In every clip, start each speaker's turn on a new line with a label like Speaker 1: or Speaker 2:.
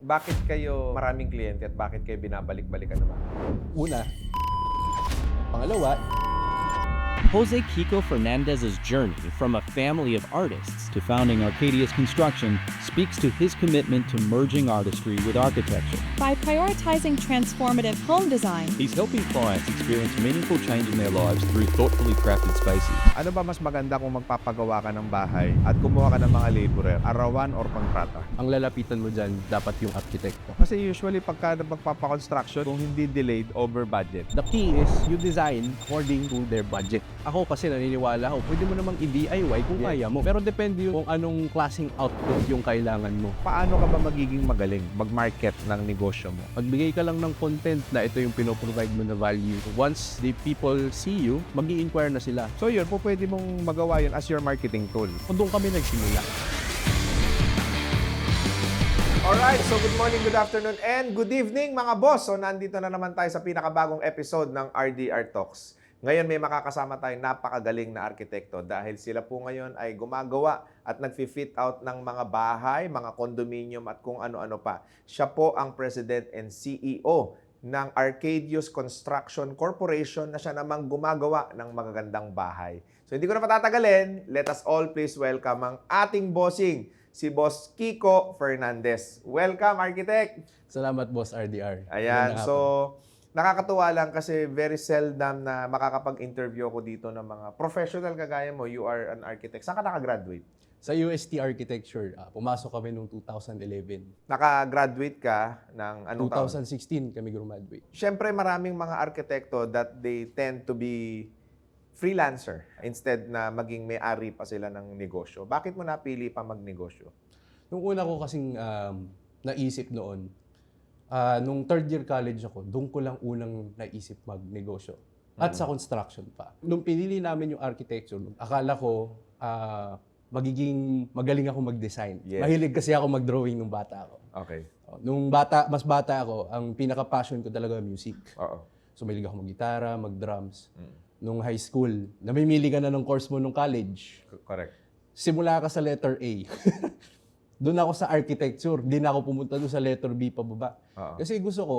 Speaker 1: bakit kayo maraming kliyente at bakit kayo binabalik-balikan naman?
Speaker 2: Una. Pangalawa,
Speaker 3: Jose Kiko Fernandez's journey from a family of artists to founding Arcadius Construction speaks to his commitment to merging artistry with architecture.
Speaker 4: By prioritizing transformative home design,
Speaker 3: He's helping clients experience meaningful change in their lives through thoughtfully crafted spaces.
Speaker 1: Ano ba mas maganda kung magpapagawa ka ng bahay at kumuha ka ng mga laborer, arawan or pangtrata?
Speaker 2: ang lalapitan mo dyan, dapat yung arkitekto.
Speaker 1: Kasi usually pagka magpapakonstruction, kung hindi delayed, over budget.
Speaker 2: The key is you design according to their budget. Ako kasi naniniwala ako, pwede mo namang i-DIY kung kaya mo. Pero depende yung kung anong klaseng output yung kailangan mo.
Speaker 1: Paano ka ba magiging magaling mag-market ng negosyo mo?
Speaker 2: Magbigay ka lang ng content na ito yung pinoprovide mo na value. Once the people see you, mag-i-inquire na sila.
Speaker 1: So yun, po pwede mong magawa yun as your marketing tool.
Speaker 2: Kung doon kami nagsimula.
Speaker 1: Alright, so good morning, good afternoon, and good evening mga boss. So nandito na naman tayo sa pinakabagong episode ng RDR Talks. Ngayon may makakasama tayong napakagaling na arkitekto dahil sila po ngayon ay gumagawa at nag-fit out ng mga bahay, mga condominium at kung ano-ano pa. Siya po ang President and CEO ng Arcadius Construction Corporation na siya namang gumagawa ng magagandang bahay. So hindi ko na patatagalin, let us all please welcome ang ating bossing, si Boss Kiko Fernandez. Welcome, Architect!
Speaker 2: Salamat, Boss RDR.
Speaker 1: Ayan, so nakakatuwa lang kasi very seldom na makakapag-interview ako dito ng mga professional kagaya mo. You are an architect. Saan ka nakagraduate?
Speaker 2: Sa UST Architecture, pumasok kami noong 2011.
Speaker 1: Nakagraduate ka ng anong taon?
Speaker 2: 2016 kami graduate.
Speaker 1: Siyempre, maraming mga arkitekto that they tend to be freelancer instead na maging may-ari pa sila ng negosyo. Bakit mo napili pa magnegosyo?
Speaker 2: Nung una ko kasing naisip noon, nung third year college ako, doon ko lang unang naisip magnegosyo. At sa construction pa. Nung pinili namin yung architecture, akala ko magiging magaling ako mag-design.
Speaker 1: Yes.
Speaker 2: Mahilig kasi ako mag-drawing nung bata ako.
Speaker 1: Okay.
Speaker 2: Nung mas bata ako, ang pinaka-passion ko talaga music.
Speaker 1: Oo.
Speaker 2: So mahilig ako mag-gitara, mag-drums. Nung high school, namimili ka na ng course mo nung college.
Speaker 1: Correct.
Speaker 2: Simula ka sa letter A. Doon ako sa architecture. Di na ako pumunta doon sa letter B pababa. Kasi gusto ko,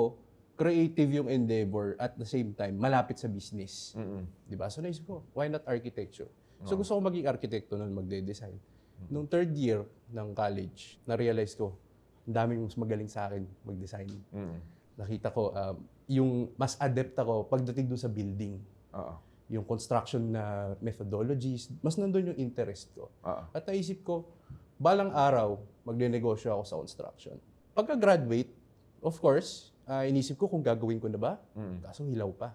Speaker 2: creative yung endeavor at the same time, malapit sa business. Diba? So naisip ko, why not architecture? So gusto ko maging arkitekto noon, magde-design. Nung third year ng college, na-realize ko, ang daming mas magaling sa akin mag-design. Nakita ko, yung mas adept ako pagdating doon sa building. Yung construction na methodologies, mas nandun yung interest ko. At naisip ko, balang araw, magne-negosyo ako sa construction. Pagka-graduate, of course, inisip ko kung gagawin ko na ba. Kaso hilaw pa.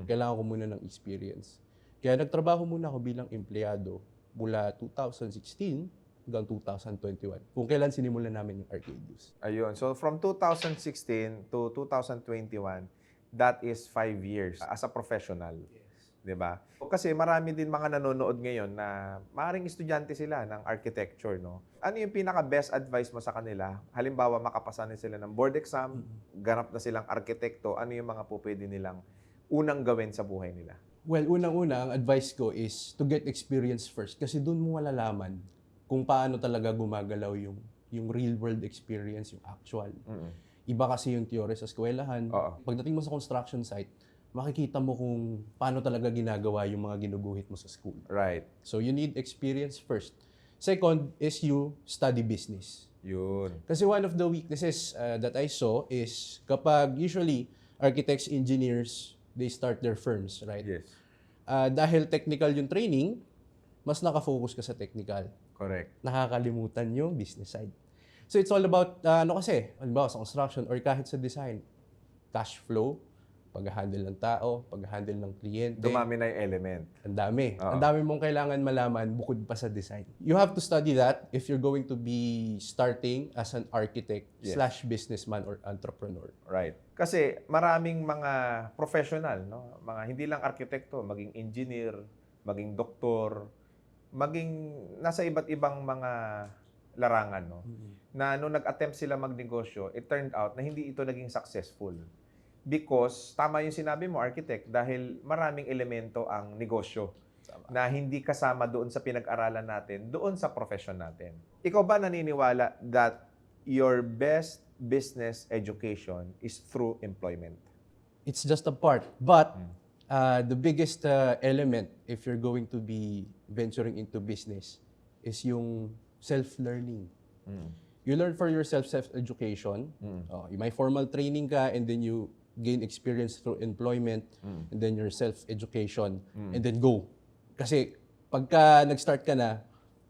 Speaker 2: Kailangan ko muna ng experience. Kaya nagtrabaho muna ako bilang empleyado mula 2016 hanggang 2021. Kung kailan sinimulan namin yung Arcadius.
Speaker 1: Ayun. So from 2016 to 2021, that is 5 years as a professional. Diba? Kasi marami din mga nanonood ngayon na maaaring estudyante sila ng architecture, no? Ano yung pinaka-best advice mo sa kanila? Halimbawa, makapasa na sila ng board exam, ganap na silang arkitekto, ano yung mga po pwede nilang unang gawin sa buhay nila?
Speaker 2: Well, unang-una, ang advice ko is to get experience first. Kasi doon mo malalaman kung paano talaga gumagalaw yung real-world experience, yung actual. Iba kasi yung theory sa eskwelahan. Pagdating mo sa construction site, makikita mo kung paano talaga ginagawa yung mga ginuguhit mo sa school.
Speaker 1: Right.
Speaker 2: So you need experience first. Second is you study business.
Speaker 1: Yun.
Speaker 2: Kasi one of the weaknesses that I saw is kapag usually architects, engineers, they start their firms, right?
Speaker 1: Yes.
Speaker 2: Dahil technical yung training, mas nakafocus ka sa technical.
Speaker 1: Correct.
Speaker 2: Nakakalimutan yung business side. So it's all about, halimbawa sa construction or kahit sa design, cash flow, pag-handle ng tao, pag-handle ng kliyente.
Speaker 1: Dumami na yung element.
Speaker 2: Ang dami. Ang dami mong kailangan malaman bukod pa sa design. You have to study that if you're going to be starting as an architect / businessman or entrepreneur.
Speaker 1: Right. Kasi maraming mga professional, no? Mga hindi lang arkitekto, maging engineer, maging doktor, maging nasa iba't ibang mga larangan, no? Na nung nag-attempt sila magnegosyo, it turned out na hindi ito naging successful. Because, tama yung sinabi mo, architect, dahil maraming elemento ang negosyo na hindi kasama doon sa pinag-aralan natin, doon sa profession natin. Ikaw ba naniniwala that your best business education is through employment.
Speaker 2: It's just a part. But the biggest element if you're going to be venturing into business is yung self-learning. You learn for yourself self-education. You may formal training ka and then you gain experience through employment and then your self-education and then go. Kasi pagka nag-start ka na,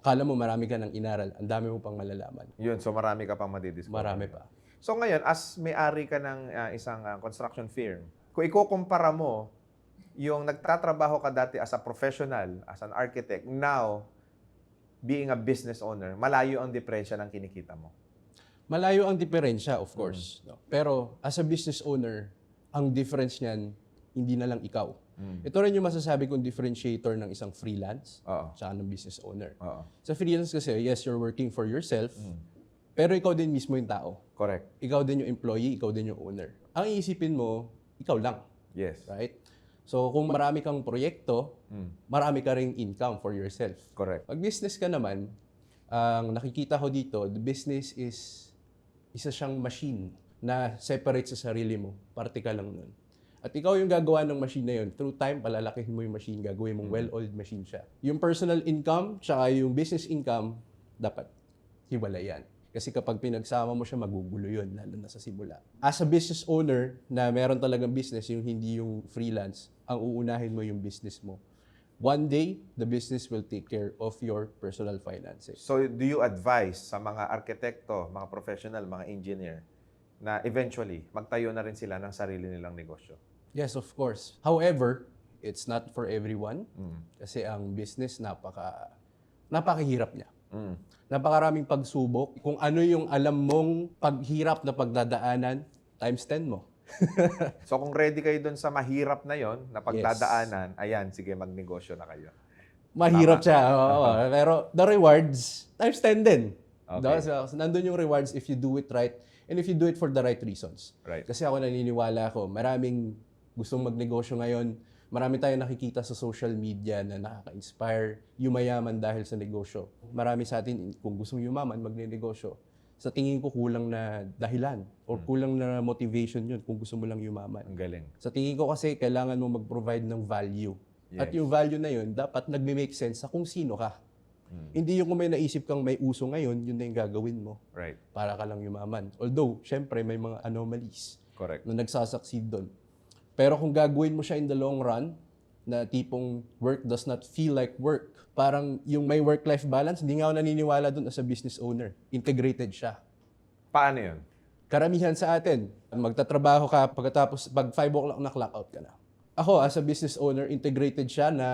Speaker 2: akala mo marami ka ng inaral, ang dami mo pang malalaman.
Speaker 1: Yun, so marami ka pang madidiscover.
Speaker 2: Marami pa.
Speaker 1: So ngayon, as may-ari ka ng isang construction firm, kung ikukumpara mo yung nagtatrabaho ka dati as a professional, as an architect, now, being a business owner, malayo ang diferensya ng kinikita mo.
Speaker 2: Malayo ang diferensya, of course. No? Pero as a business owner, ang difference niyan, hindi na lang ikaw. Ito rin yung masasabi kong differentiator ng isang freelance tsaka ng business owner. Sa freelance kasi, yes, you're working for yourself, pero ikaw din mismo yung tao.
Speaker 1: Correct.
Speaker 2: Ikaw din yung employee, ikaw din yung owner. Ang iisipin mo, ikaw lang.
Speaker 1: Yes.
Speaker 2: Right? So, kung marami kang proyekto, marami ka ring income for yourself.
Speaker 1: Correct.
Speaker 2: Pag business ka naman, ang nakikita ko dito, the business is isa siyang machine na separate sa sarili mo. Parte ka lang nun. At ikaw yung gagawa ng machine na yun. Through time, palalakihin mo yung machine, gagawin mong well-oiled machine siya. Yung personal income, tsaka yung business income, dapat hiwalay yan. Kasi kapag pinagsama mo siya, magugulo yun, lalo na sa simula. As a business owner na meron talagang business, yung hindi yung freelance, ang uunahin mo yung business mo. One day, the business will take care of your personal finances.
Speaker 1: So, do you advise sa mga arkitekto, mga professional, mga engineer, na eventually, magtayo na rin sila ng sarili nilang negosyo?
Speaker 2: Yes, of course. However, it's not for everyone. Kasi ang business, napakahirap niya. Napakaraming pagsubok. Kung ano yung alam mong paghirap na pagdadaanan, times 10 mo.
Speaker 1: So, kung ready kayo dun sa mahirap na yon na pagdadaanan, ayan, sige, magnegosyo na kayo.
Speaker 2: Mahirap siya. Oo. Pero the rewards, times 10 din.
Speaker 1: Okay.
Speaker 2: So, nandun yung rewards if you do it right and if you do it for the right reasons.
Speaker 1: Right.
Speaker 2: Kasi ako naniniwala ako, maraming gustong magnegosyo ngayon, marami tayong nakikita sa social media na nakaka-inspire, yumayaman dahil sa negosyo. Marami sa atin, kung gustong yumaman, magnenegosyo. Sa tingin ko, kulang na dahilan or kulang na motivation yun kung gusto mo lang yumaman.
Speaker 1: Ang galing.
Speaker 2: Sa tingin ko kasi, kailangan mo mag-provide ng value. At yung value na yun, dapat nagme-make sense sa kung sino ka. Hindi yung kung may naisip kang may uso ngayon, yun na yung gagawin mo.
Speaker 1: Right.
Speaker 2: Para ka lang yumaman. Although, syempre, may mga anomalies
Speaker 1: Correct.
Speaker 2: na nagsasucceed doon. Pero kung gagawin mo siya in the long run, na tipong work does not feel like work, parang yung may work-life balance, hindi nga ako naniniwala doon as a business owner. Integrated siya.
Speaker 1: Paano yun?
Speaker 2: Karamihan sa atin, magtatrabaho ka, pagkatapos pag 5 o'clock na clock out ka na. Ako, as a business owner, integrated siya na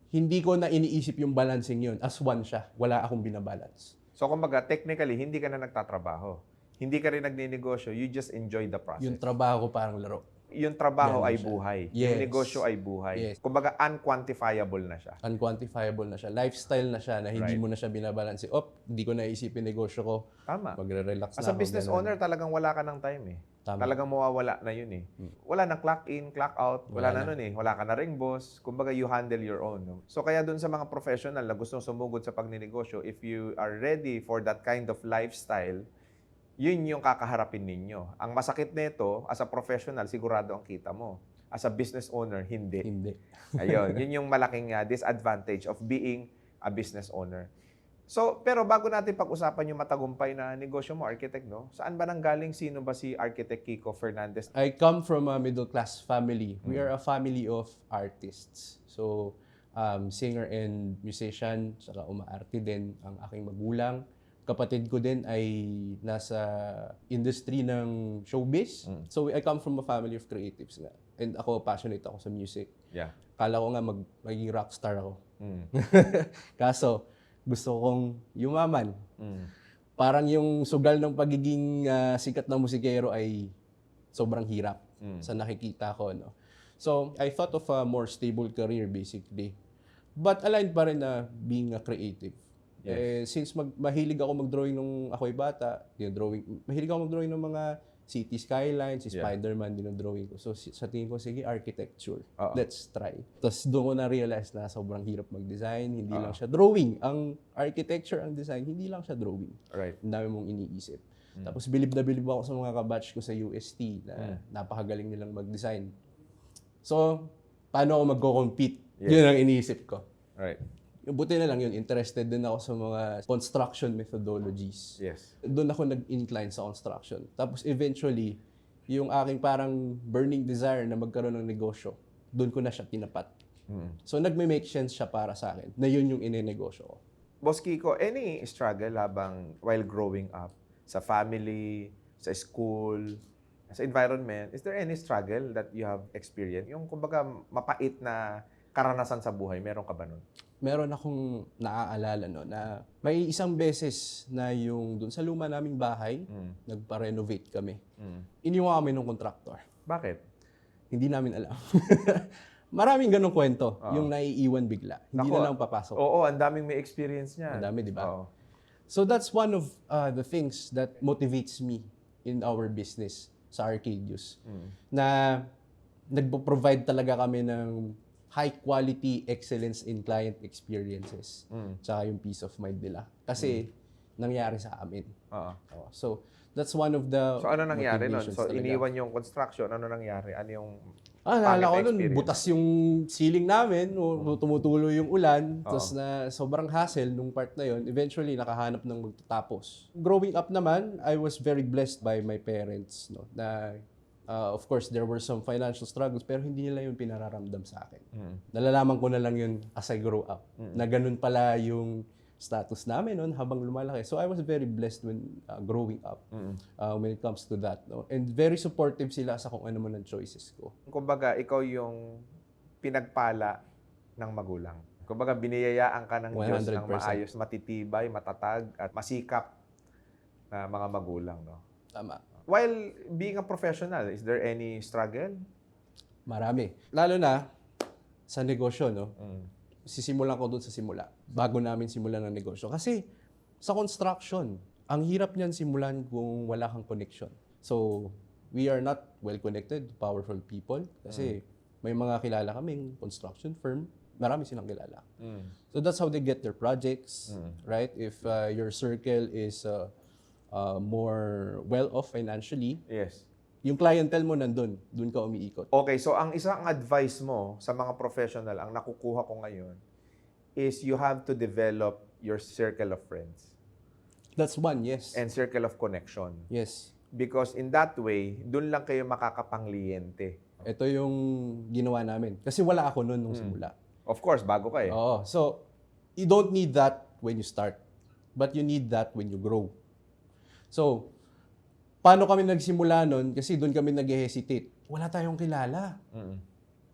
Speaker 2: hindi ko na iniisip yung balancing yun. As one siya. Wala akong binabalance.
Speaker 1: So, kumbaga, technically, hindi ka na nagtatrabaho. Hindi ka rin nagninegosyo. You just enjoy the process.
Speaker 2: Yung trabaho ko parang laro.
Speaker 1: Yung trabaho
Speaker 2: Yan
Speaker 1: ay
Speaker 2: siya.
Speaker 1: buhay.
Speaker 2: Yes.
Speaker 1: Yung negosyo ay buhay.
Speaker 2: Yes.
Speaker 1: Kumbaga, unquantifiable na siya.
Speaker 2: Unquantifiable na siya. Lifestyle na siya na hindi
Speaker 1: Right.
Speaker 2: mo na siya binabalance. Hindi ko naisipin negosyo ko.
Speaker 1: Tama.
Speaker 2: Magre-relax na
Speaker 1: As a
Speaker 2: ako,
Speaker 1: business
Speaker 2: ganun.
Speaker 1: owner, talagang wala ka ng time eh.
Speaker 2: Tama.
Speaker 1: Talagang mawawala na yun eh. Wala nang clock in, clock out. Wala na nun eh. Wala ka na ring boss. Kumbaga, you handle your own. No? So, kaya dun sa mga professional na gustong sumugod sa pagninegosyo, if you are ready for that kind of lifestyle, yun yung kakaharapin ninyo. Ang masakit nito, as a professional, sigurado ang kita mo. As a business owner, hindi.
Speaker 2: Hindi.
Speaker 1: Ayun, yun yung malaking disadvantage of being a business owner. So, pero bago natin pag-usapan yung matagumpay na negosyo mo, architect, no? Saan ba nanggaling? Sino ba si Architect Kiko Fernandez?
Speaker 2: I come from a middle-class family. We are a family of artists. So, singer and musician, saka umaarte din ang aking magulang. Kapatid ko din ay nasa industry ng showbiz. So, I come from a family of creatives nga. And ako, passionate ako sa music.
Speaker 1: Yeah.
Speaker 2: Kala ko nga magiging rockstar ako. Kaso, gusto kong yumaman. Parang yung sugal ng pagiging sikat na musikero ay sobrang hirap sa nakikita ko. No? So, I thought of a more stable career basically. But aligned pa rin na being a creative.
Speaker 1: Yes.
Speaker 2: Eh, since mahilig ako mag-drawing nung ako'y bata, mahilig ako mag-drawing ng mga city skylines, si Spider-Man din ang drawing ko. So sa tingin ko, sige, architecture. Let's try. Tapos doon ko na-realize na sobrang hirap mag-design. Hindi lang siya drawing. Ang architecture, ang design, hindi lang siya drawing.
Speaker 1: Right.
Speaker 2: Ang dami mong iniisip. Tapos bilib na bilib ako sa mga kabatch ko sa UST na napakagaling nilang mag-design. So, paano ako magko-compete?
Speaker 1: Yes.
Speaker 2: Yun ang iniisip ko.
Speaker 1: Right.
Speaker 2: Buti na lang yun, interested din ako sa mga construction methodologies.
Speaker 1: Yes.
Speaker 2: Doon ako nag-incline sa construction. Tapos eventually, yung aking parang burning desire na magkaroon ng negosyo, doon ko na siya tinapat. So nagme-make sense siya para sa akin na yun yung inenegosyo ko.
Speaker 1: Boss Kiko, any struggle while growing up? Sa family, sa school, sa environment, is there any struggle that you have experienced? Yung kumbaga mapait na karanasan sa buhay, meron ka ba nun?
Speaker 2: Meron akong naaalala no, na may isang beses na yung doon sa luma naming bahay, nagpa-renovate kami. Iniwan kami ng contractor.
Speaker 1: Bakit?
Speaker 2: Hindi namin alam. Maraming ganong kwento, yung naiiwan bigla. Hindi
Speaker 1: Nako,
Speaker 2: na lang papasok.
Speaker 1: Oo, ang daming may experience niyan.
Speaker 2: Ang dami, di ba?
Speaker 1: Oo.
Speaker 2: So that's one of the things that motivates me in our business sa Arcadius. Na nagpo-provide talaga kami ng high quality excellence in client experiences. Tsaka yung peace of mind nila. Kasi nangyari sa amin.
Speaker 1: Oo.
Speaker 2: So that's one of the
Speaker 1: So ano nangyari nun?
Speaker 2: motivations
Speaker 1: So
Speaker 2: talaga.
Speaker 1: iniwan yung construction, ano nangyari? Ano yung
Speaker 2: Naalala ko
Speaker 1: pangit na
Speaker 2: nun,
Speaker 1: experience?
Speaker 2: butas yung ceiling namin, tumutulo yung ulan, tapos na sobrang hassle nung part na yon. Eventually, nakahanap ng magtatapos. Growing up naman, I was very blessed by my parents, no, na of course, there were some financial struggles, pero hindi nila yun pinararamdam sa akin. Nalalaman ko na lang yun as I grow up, na ganun pala yung status namin noon habang lumalaki. So I was very blessed when growing up when it comes to that. No? And very supportive sila sa kung ano man ang choices ko.
Speaker 1: Kumbaga, ikaw yung pinagpala ng magulang. Kumbaga, biniyayaan ka ng Diyos ng
Speaker 2: 100%.
Speaker 1: maayos, matitibay, matatag, at masikap na mga magulang. No?
Speaker 2: Tama.
Speaker 1: While being a professional, is there any struggle?
Speaker 2: Marami. Lalo na sa negosyo, no? Sisimulan ko doon sa simula. Bago namin simulan ng negosyo. Kasi sa construction, ang hirap niyan simulan kung wala kang connection. So, we are not well-connected, powerful people. Kasi may mga kilala kaming construction firm. Marami silang kilala. So, that's how they get their projects, right? If your circle is more well-off financially,
Speaker 1: Yes.
Speaker 2: yung clientele mo nandun, dun ka umiikot.
Speaker 1: Okay, so ang isang advice mo sa mga professional, ang nakukuha ko ngayon, is you have to develop your circle of friends
Speaker 2: That's one, yes.
Speaker 1: and circle of connection.
Speaker 2: Yes.
Speaker 1: Because in that way, dun lang kayo makakapangliyente.
Speaker 2: Ito yung ginawa namin. Kasi wala ako noon nung simula.
Speaker 1: Of course, bago ka eh.
Speaker 2: Oo. So, you don't need that when you start. But you need that when you grow. So, paano kami nagsimula nun? Kasi doon kami nag-hesitate. Wala tayong kilala.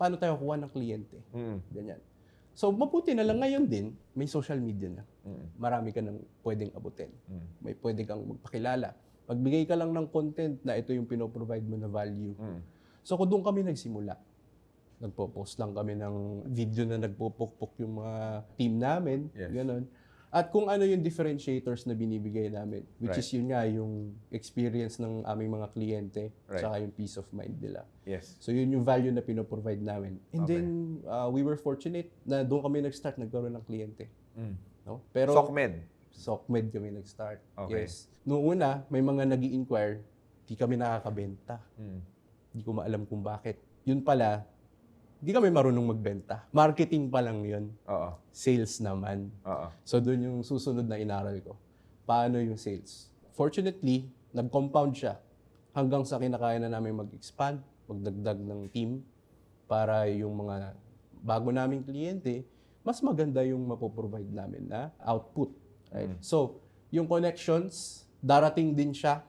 Speaker 2: Paano tayo kuha ng kliyente? Ganyan. So, mabuti na lang ngayon din, may social media na. Marami ka nang pwedeng abutin. May pwede kang magpakilala. Magbigay ka lang ng content na ito yung pinoprovide mo na value. So, kung doon kami nagsimula, nagpo-post lang kami ng video na nagpupukpok yung mga team namin.
Speaker 1: Yes.
Speaker 2: Ganon. At kung ano yung differentiators na binibigay namin, which
Speaker 1: Right.
Speaker 2: is yun nga, yung experience ng aming mga kliyente,
Speaker 1: Right.
Speaker 2: saka yung peace of mind nila.
Speaker 1: Yes.
Speaker 2: So yun yung value na pinoprovide namin. And
Speaker 1: Okay.
Speaker 2: then, we were fortunate na doon kami nag-start, nagkaroon ng kliyente. No? Pero, SOCMED kami nag-start.
Speaker 1: Okay.
Speaker 2: Yes. Noong una, may mga nag-i-inquire, di kami nakakabenta. Hindi ko maalam kung bakit. Yun pala, di kami marunong magbenta. Marketing pa lang yun.
Speaker 1: Oo.
Speaker 2: Sales naman.
Speaker 1: Oo.
Speaker 2: So doon yung susunod na inaral ko. Paano yung sales? Fortunately, nag-compound siya hanggang sa kinakaya na namin mag-expand, magdagdag ng team para yung mga bago naming kliyente, mas maganda yung mapoprovide namin na output. Right? So, yung connections, darating din siya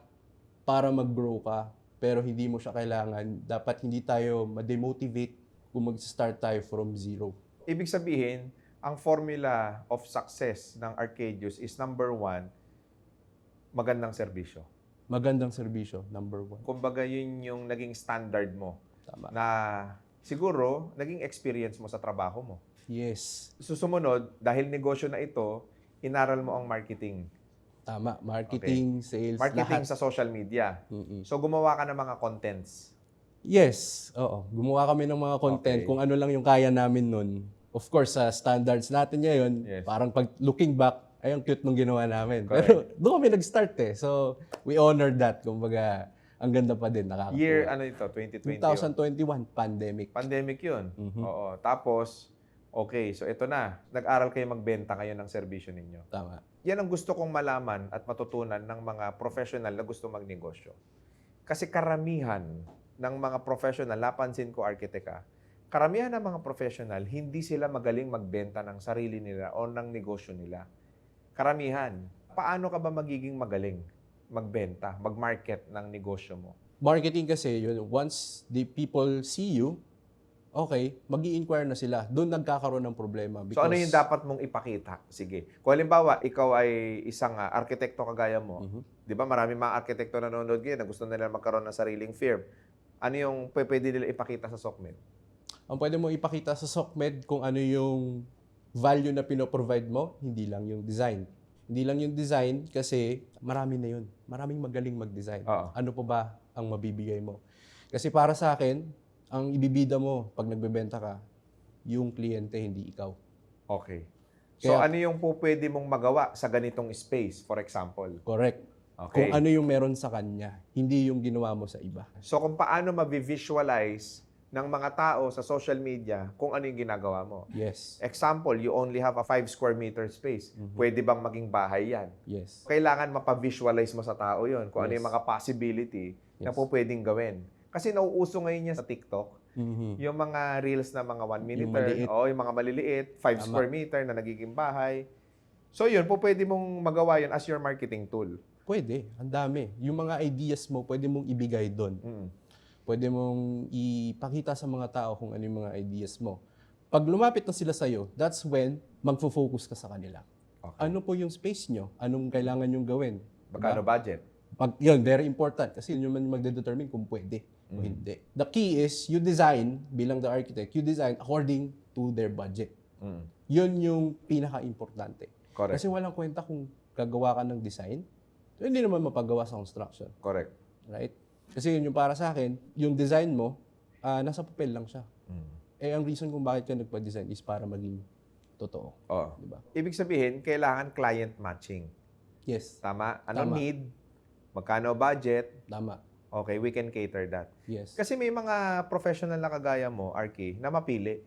Speaker 2: para mag-grow ka, pero hindi mo siya kailangan. Dapat hindi tayo ma-demotivate kung mag-start tayo from zero.
Speaker 1: Ibig sabihin, ang formula of success ng Arcadius is number 1, magandang serbisyo.
Speaker 2: Magandang serbisyo, number 1.
Speaker 1: Kumbaga, yun yung naging standard mo.
Speaker 2: Tama.
Speaker 1: Na siguro, naging experience mo sa trabaho mo.
Speaker 2: Yes.
Speaker 1: Susunod, dahil negosyo na ito, inaral mo ang marketing.
Speaker 2: Tama. Marketing, sales,
Speaker 1: Marketing
Speaker 2: lahat.
Speaker 1: sa social media.
Speaker 2: Mm-mm.
Speaker 1: So, gumawa ka ng mga contents.
Speaker 2: Yes. Oo. Gumawa kami ng mga content
Speaker 1: Okay.
Speaker 2: kung ano lang yung kaya namin nun. Of course, sa standards natin ngayon,
Speaker 1: Yes.
Speaker 2: parang pag looking back, Ay, ang cute nung ginawa namin.
Speaker 1: Correct.
Speaker 2: Pero doon kami nag-start eh. So, we honored that. Kumbaga, ang ganda pa din, nakakatuwa.
Speaker 1: Year, ano ito? 2020?
Speaker 2: 2021, pandemic.
Speaker 1: Pandemic yun.
Speaker 2: Mhm.
Speaker 1: Oo. Tapos, okay, so ito na. Nag-aral kayo magbenta ngayon ng serbisyo ninyo.
Speaker 2: Tama.
Speaker 1: Yan ang gusto kong malaman at matutunan ng mga professional na gusto magnegosyo. Kasi karamihan ng mga professional, napansin ko, architect karamihan ng mga professional, hindi sila magaling magbenta ng sarili nila o ng negosyo nila. Karamihan. Paano ka ba magiging magaling magbenta, mag-market ng negosyo mo?
Speaker 2: Marketing kasi, yun, once the people see you, okay, mag-i-inquire na sila. Doon nagkakaroon ng problema.
Speaker 1: So ano yung dapat mong ipakita? Sige. Kung halimbawa, ikaw ay isang arkitekto kagaya mo, di ba marami mga arkitekto na nanonood ngayon na gusto nila magkaroon ng sariling firm. Ano yung pwede nila ipakita sa SOCMED?
Speaker 2: Ang pwede mo ipakita sa SOCMED kung ano yung value na pinoprovide mo, hindi lang yung design. Hindi lang yung design kasi marami na yun. Maraming magaling mag-design.
Speaker 1: Oo.
Speaker 2: Ano pa ba ang mabibigay mo? Kasi para sa akin, ang ibibida mo pag nagbebenta ka, yung kliyente, hindi ikaw.
Speaker 1: Okay. So
Speaker 2: Kaya-
Speaker 1: ano yung pwede mong magawa sa ganitong space, for example?
Speaker 2: Correct.
Speaker 1: Okay.
Speaker 2: Kung ano yung meron sa kanya, hindi yung ginawa mo sa iba.
Speaker 1: So kung paano ma-visualize ng mga tao sa social media kung ano yung ginagawa mo.
Speaker 2: Yes.
Speaker 1: Example, you only have a 5 square meter space. Pwede bang maging bahay yan?
Speaker 2: Yes.
Speaker 1: Kailangan mapa-visualize mo sa tao yon kung ano
Speaker 2: Yes.
Speaker 1: yung mga possibility na
Speaker 2: Yes.
Speaker 1: po pwedeng gawin. Kasi nauuso ngayon yan sa TikTok,
Speaker 2: Mhm.
Speaker 1: yung mga reels na mga 1 minute,
Speaker 2: maliit.
Speaker 1: o yung mga maliliit, 5
Speaker 2: Tama.
Speaker 1: square meter na nagiging bahay. So yun, po pwede mong magawa yun as your marketing tool.
Speaker 2: Pwede. Ang dami. Yung mga ideas mo, pwede mong ibigay doon.
Speaker 1: Mm.
Speaker 2: Pwede mong ipakita sa mga tao kung ano yung mga ideas mo. Pag lumapit na sila sa'yo, that's when magfo-focus ka sa kanila.
Speaker 1: Okay.
Speaker 2: Ano po yung space nyo? Anong kailangan yung gawin?
Speaker 1: Magkano budget?
Speaker 2: Yun, very important. Kasi yun yung magde-determine kung pwede o hindi. The key is, you design, bilang the architect, you design according to their budget.
Speaker 1: Mm.
Speaker 2: Yun yung pinaka-importante.
Speaker 1: Correct.
Speaker 2: Kasi walang kwenta kung gagawa ka ng design, hindi naman mapagawa sa construction.
Speaker 1: Correct.
Speaker 2: Right? Kasi yun yung para sa akin, yung design mo, nasa papel lang siya.
Speaker 1: Mm.
Speaker 2: Eh, ang reason kung bakit ka nagpa-design is para maging totoo.
Speaker 1: Oo.
Speaker 2: Diba?
Speaker 1: Ibig sabihin, kailangan client matching.
Speaker 2: Yes.
Speaker 1: Tama? Anong
Speaker 2: Tama.
Speaker 1: need? Magkano budget?
Speaker 2: Tama.
Speaker 1: Okay, we can cater that.
Speaker 2: Yes.
Speaker 1: Kasi may mga professional na kagaya mo, Arky, na mapili.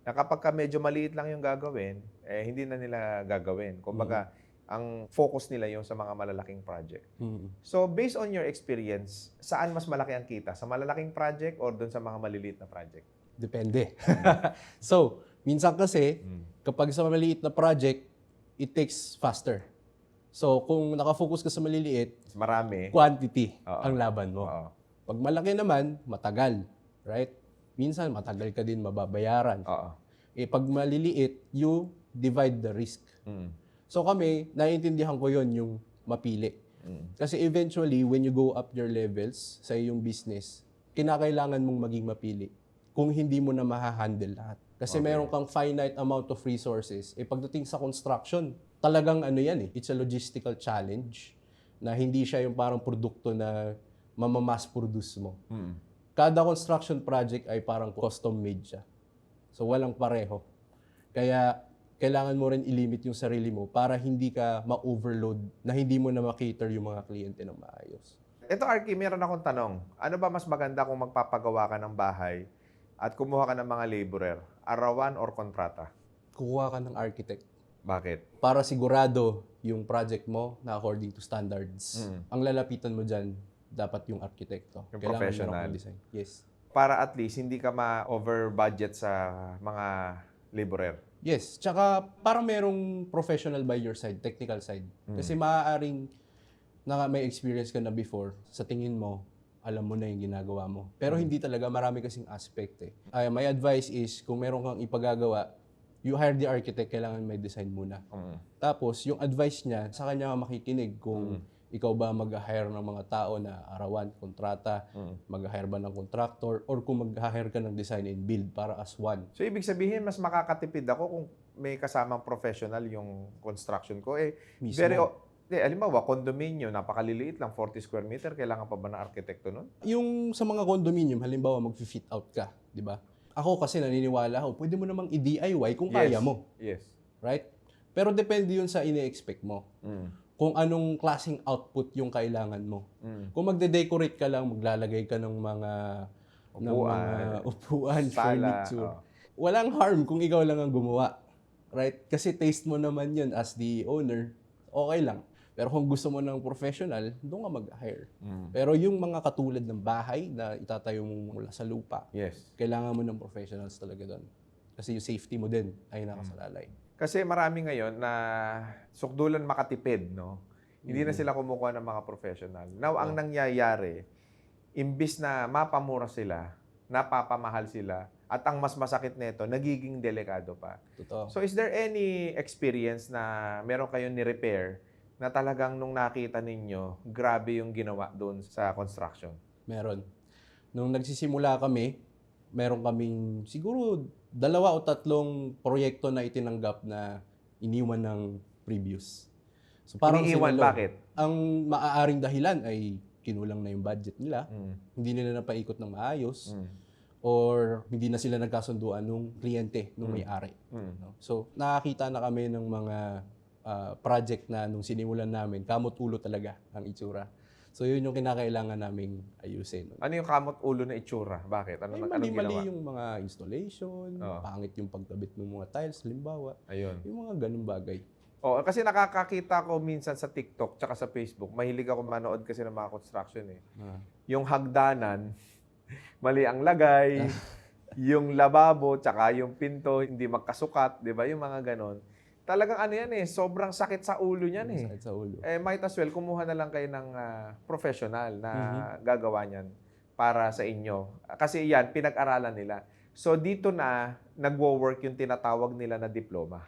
Speaker 1: Na kapag ka medyo maliit lang yung gagawin, hindi na nila gagawin. Kumbaga, ang focus nila yung sa mga malalaking project.
Speaker 2: Mhm.
Speaker 1: So, based on your experience, saan mas malaki ang kita? Sa malalaking project or doon sa mga maliliit na project?
Speaker 2: Depende. So, minsan kasi, kapag sa maliit na project, it takes faster. So, kung nakafocus ka sa maliliit,
Speaker 1: Marami.
Speaker 2: quantity
Speaker 1: Oo.
Speaker 2: ang laban mo.
Speaker 1: Oo.
Speaker 2: Pag malaki naman, matagal. Right? Minsan, matagal ka din mababayaran.
Speaker 1: Oo.
Speaker 2: Pag maliliit, you divide the risk.
Speaker 1: Mm.
Speaker 2: So kami, naiintindihan ko yon yung mapili. Kasi eventually, when you go up your levels sa iyong business, kinakailangan mong maging mapili kung hindi mo na mahahandle lahat. Kasi meron kang finite amount of resources. Pagdating sa construction, talagang ano yan it's a logistical challenge na hindi siya yung parang produkto na mamamass produce mo. Kada construction project ay parang custom made siya. So walang pareho. Kaya kailangan mo rin ilimit yung sarili mo para hindi ka ma-overload na hindi mo na ma-cater yung mga kliyente ng maayos.
Speaker 1: Ito, Arky, meron akong tanong. Ano ba mas maganda kung magpapagawa ka ng bahay at kumuha ka ng mga laborer? Arawan or kontrata?
Speaker 2: Kukuha ka ng architect
Speaker 1: Bakit?
Speaker 2: para sigurado yung project mo na according to standards. Ang lalapitan mo dyan, dapat yung arkitekto.
Speaker 1: Yung
Speaker 2: Kailangan
Speaker 1: professional.
Speaker 2: meron kang design. Yes.
Speaker 1: Para at least hindi ka ma-over budget sa mga laborer.
Speaker 2: Yes. Tsaka parang merong professional by your side, technical side. Kasi maaaring na may experience ka na before, sa tingin mo, alam mo na yung ginagawa mo. Pero hindi talaga, marami kasing aspect my advice is, kung meron kang ipagagawa, you hire the architect, kailangan may design muna. Tapos, yung advice niya, sa kanya ka makikinig kung ikaw ba mag-hire ng mga tao na arawan, kontrata, mag-hire ba ng contractor, or kung mag-hire ka ng design and build para as one.
Speaker 1: So, ibig sabihin, mas makakatipid ako kung may kasamang professional yung construction ko.
Speaker 2: Mismo.
Speaker 1: Halimbawa, condominium, napakaliliit lang, 40 square meter, kailangan pa ba ng arkitekto nun?
Speaker 2: Yung sa mga condominium, halimbawa mag-fit out ka, di ba? Ako kasi naniniwala ako, pwede mo namang i-DIY kung kaya mo.
Speaker 1: Yes.
Speaker 2: Right? Pero depende yun sa ine-expect mo. Kung anong klaseng output yung kailangan mo. Kung magde-decorate ka lang, maglalagay ka ng mga upuan,
Speaker 1: sala,
Speaker 2: furniture. Walang harm kung ikaw lang ang gumawa. Right? Kasi taste mo naman yun as the owner, okay lang. Pero kung gusto mo ng professional, doon ka mag-hire. Pero yung mga katulad ng bahay na itatayo mo mula sa lupa,
Speaker 1: yes.
Speaker 2: kailangan mo ng professionals talaga doon. Kasi yung safety mo din ay nakasalalay.
Speaker 1: Kasi marami ngayon na sukdulan makatipid, no? Hindi na sila kumukuha ng mga professional. Now, ang nangyayari, imbis na mapamura sila, napapamahal sila, at ang mas masakit nito, nagiging delikado pa.
Speaker 2: Totoo.
Speaker 1: So, is there any experience na meron kayong ni-repair na talagang nung nakita ninyo, grabe yung ginawa doon sa construction?
Speaker 2: Meron. Nung nagsisimula kami, meron kaming siguro 2 o 3 proyekto na itinanggap na iniwan ng previous. So
Speaker 1: Iniiwan,
Speaker 2: sinalo.
Speaker 1: bakit?
Speaker 2: Ang maaaring dahilan ay kinulang na yung budget nila, hindi nila napaikot ng maayos, or hindi na sila nagkasunduan nung kliyente, nung may-ari. No? So nakakita na kami ng mga project na nung sinimulan namin, kamot-ulo talaga ang itsura. So yun yung kinakailangan naming ayusin.
Speaker 1: Ano yung kamot ulo na itsura? Bakit? Anong
Speaker 2: Mali
Speaker 1: ginawa?
Speaker 2: yung mga installation, pangit yung pagkabit ng mga tiles, halimbawa.
Speaker 1: Ayun.
Speaker 2: Yung mga ganung bagay.
Speaker 1: Oh, kasi nakakakita ko minsan sa TikTok tsaka sa Facebook. Mahilig ako manood kasi ng mga construction eh. Yung hagdanan, mali ang lagay, yung lababo tsaka yung pinto hindi magkasukat, 'di ba? Yung mga ganon. Talagang ano yan eh, sobrang sakit sa ulo niyan eh.
Speaker 2: Sakit sa ulo.
Speaker 1: Might as well kumuha na lang kayo ng professional na gagawa niyan para sa inyo. Kasi yan pinag-aralan nila. So dito na nagwo-work yung tinatawag nila na diploma.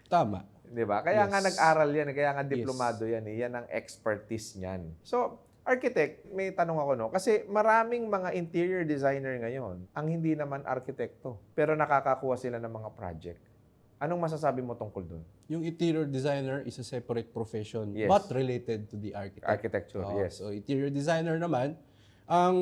Speaker 2: Tama.
Speaker 1: 'Di ba? Kaya nga
Speaker 2: Yes.
Speaker 1: nag-aral 'yan, kaya nga diplomado 'yan eh. Yan ang expertise niyan. So, architect, may tanong ako no, kasi maraming mga interior designer ngayon ang hindi naman arkitekto, pero nakakakuha sila ng mga project. Anong masasabi mo tungkol doon?
Speaker 2: Yung interior designer is a separate profession,
Speaker 1: Yes.
Speaker 2: but related to the architect.
Speaker 1: Architecture, yes.
Speaker 2: So interior designer naman, ang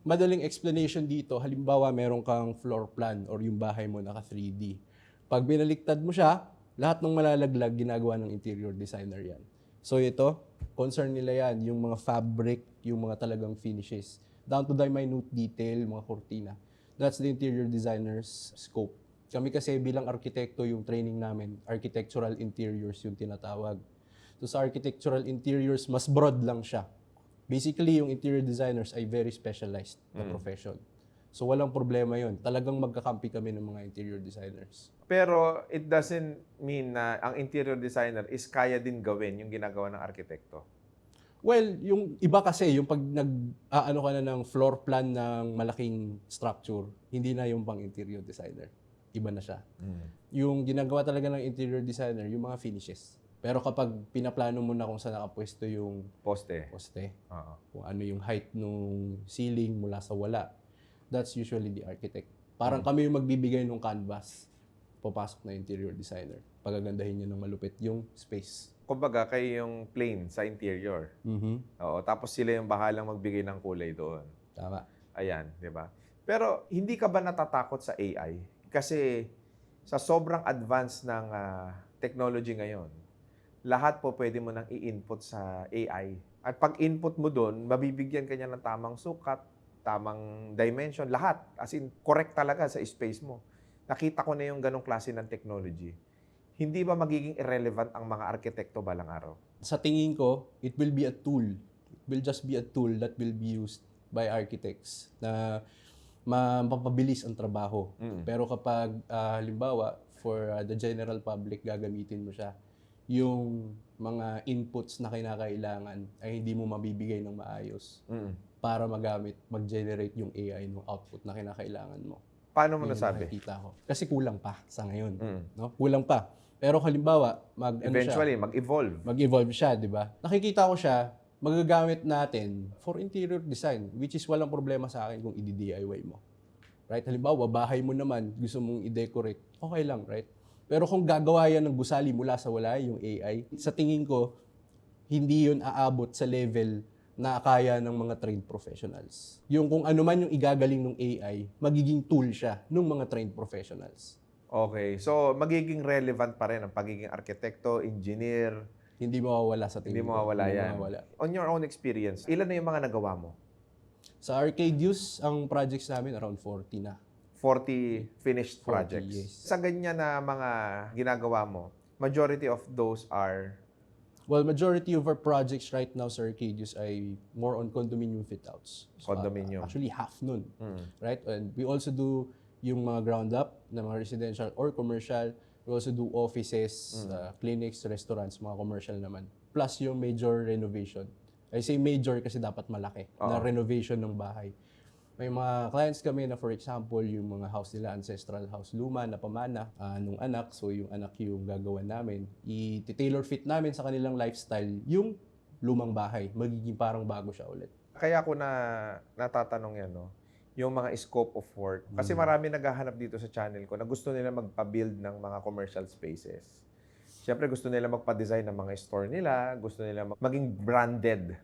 Speaker 2: madaling explanation dito, halimbawa meron kang floor plan or yung bahay mo naka 3D. Pag binaliktad mo siya, lahat ng malalaglag ginagawa ng interior designer yan. So ito, concern nila yan, yung mga fabric, yung mga talagang finishes. Down to the minute detail, mga kortina. That's the interior designer's scope. Kami kasi bilang arkitekto, yung training namin, architectural interiors yung tinatawag. So sa architectural interiors, mas broad lang siya. Basically, yung interior designers ay very specialized na profession. So walang problema yun. Talagang magkakampi kami ng mga interior designers.
Speaker 1: Pero it doesn't mean na ang interior designer is kaya din gawin yung ginagawa ng arkitekto.
Speaker 2: Well, yung iba kasi, yung pag nag-aano ka na ng floor plan ng malaking structure, hindi na yung pang interior designer. Iba na siya. Yung ginagawa talaga ng interior designer, yung mga finishes. Pero kapag pinaplano mo na kung saan nakapwesto yung
Speaker 1: Poste.
Speaker 2: poste,
Speaker 1: Oo.
Speaker 2: kung ano yung height ng ceiling mula sa wala, that's usually the architect. Parang kami yung magbibigay ng canvas, papasok na interior designer. Pagagandahin niya ng malupit yung space.
Speaker 1: Kumbaga, kayo yung plain sa interior. Oo, tapos sila yung bahalang magbigay ng kulay doon.
Speaker 2: Tama.
Speaker 1: Ayan, di ba? Pero hindi ka ba natatakot sa AI? Kasi sa sobrang advance ng technology ngayon, lahat po pwede mo nang i-input sa AI. At pag input mo doon, mabibigyan ka niya ng tamang sukat, tamang dimension, lahat. As in, correct talaga sa space mo. Nakita ko na yung ganong klase ng technology. Hindi ba magiging irrelevant ang mga arkitekto balang araw?
Speaker 2: Sa tingin ko, it will be a tool. It will just be a tool that will be used by architects na mapapabilis ang trabaho. Pero kapag, halimbawa, for the general public, gagamitin mo siya, yung mga inputs na kinakailangan ay hindi mo mabibigay ng maayos para mag-generate yung AI ng output na kinakailangan mo.
Speaker 1: Paano mo
Speaker 2: Yun ang
Speaker 1: nasabi?
Speaker 2: nakikita ko. Kasi kulang pa sa ngayon. No? Kulang pa. Pero halimbawa,
Speaker 1: Eventually, mag-evolve.
Speaker 2: mag-evolve siya, di ba? Nakikita ko siya, magagamit natin for interior design, which is walang problema sa akin kung i-DIY mo. Right? Halimbawa, bahay mo naman, gusto mong i-decorate, okay lang, right? Pero kung gagawa yan ng gusali mula sa wala, yung AI, sa tingin ko, hindi yun aabot sa level na kaya ng mga trained professionals. Yung kung ano man yung igagaling ng AI, magiging tool siya ng mga trained professionals.
Speaker 1: Okay. So, magiging relevant pa rin ang pagiging arkitekto, engineer.
Speaker 2: Hindi mawawala sa
Speaker 1: Hindi
Speaker 2: tingin ko.
Speaker 1: mawawala
Speaker 2: Hindi
Speaker 1: yan.
Speaker 2: mawawala.
Speaker 1: On your own experience, ilan na yung mga nagawa mo?
Speaker 2: Sa Arcade Use, ang projects namin around 40 na.
Speaker 1: 40 finished
Speaker 2: 40,
Speaker 1: projects.
Speaker 2: yes.
Speaker 1: Sa ganyan na mga ginagawa mo, majority of those are
Speaker 2: Well, majority of our projects right now sa Arcade Use ay more on condominium fit-outs. So,
Speaker 1: Condominium.
Speaker 2: actually, half nun.
Speaker 1: Mm.
Speaker 2: Right? And we also do yung mga ground up na mga residential or commercial. We also do offices, clinics, restaurants, mga commercial naman. Plus yung major renovation. I say major kasi dapat malaki na renovation ng bahay. May mga clients kami na for example, yung mga house nila, ancestral house, luma na pamana nung anak. So yung anak yung gagawa namin. I-tailor fit namin sa kanilang lifestyle yung lumang bahay. Magiging parang bago siya ulit.
Speaker 1: Kaya ako natatanong yan, no? Yung mga scope of work. Kasi marami naghahanap dito sa channel ko na gusto nila magpa-build ng mga commercial spaces. Siyempre, gusto nila magpa-design ng mga store nila, gusto nila maging branded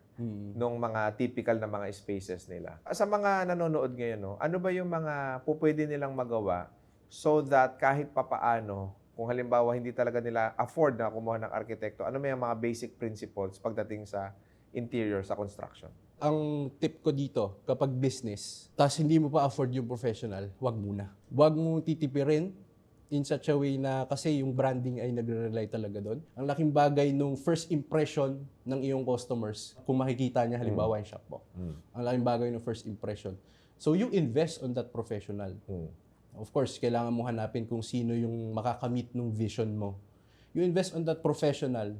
Speaker 1: nung mga typical na mga spaces nila. Sa mga nanonood ngayon, no, ano ba yung mga pupwede nilang magawa so that kahit papaano, kung halimbawa hindi talaga nila afford na kumuha ng arkitekto, ano may mga basic principles pagdating sa interior, sa construction?
Speaker 2: Ang tip ko dito, kapag business, tas hindi mo pa afford yung professional, wag muna. Wag mo titipirin in such a way na kasi yung branding ay nagre-rely talaga doon. Ang laking bagay nung first impression ng iyong customers, kung makikita niya halimbawa yung shop mo. Ang laking bagay ng first impression. So you invest on that professional. Of course, kailangan mo hanapin kung sino yung makakamit ng vision mo. You invest on that professional